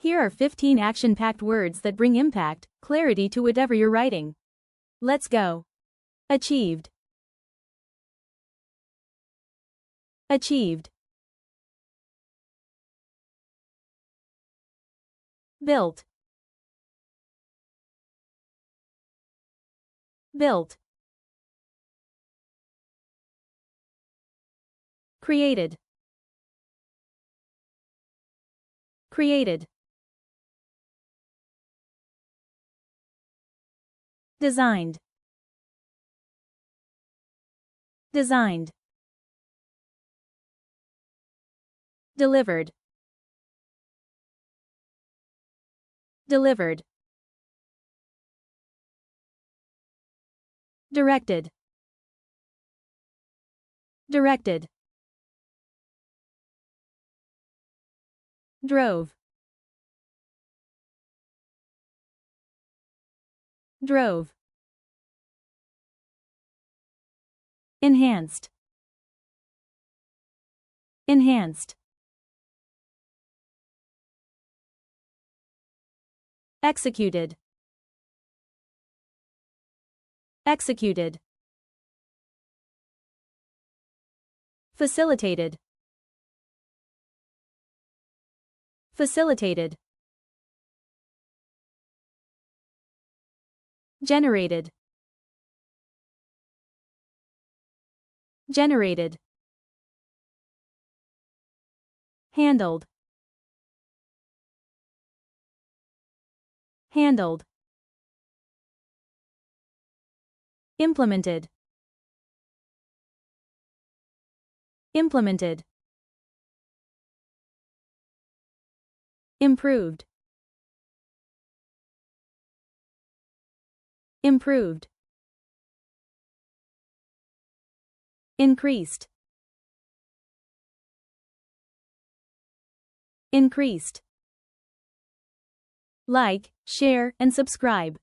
Here are 15 action-packed words that bring impact, clarity to whatever you're writing. Let's go. Achieved. Achieved. Built. Built. Created. Created. Designed. Designed. Delivered. Delivered. Directed. Directed. Drove. Drove. Enhanced. Enhanced. Executed. Executed. Facilitated. Facilitated. Generated. Generated. Handled. Handled. Implemented. Implemented. Improved. Improved. Increased. Increased. Like, share, and subscribe.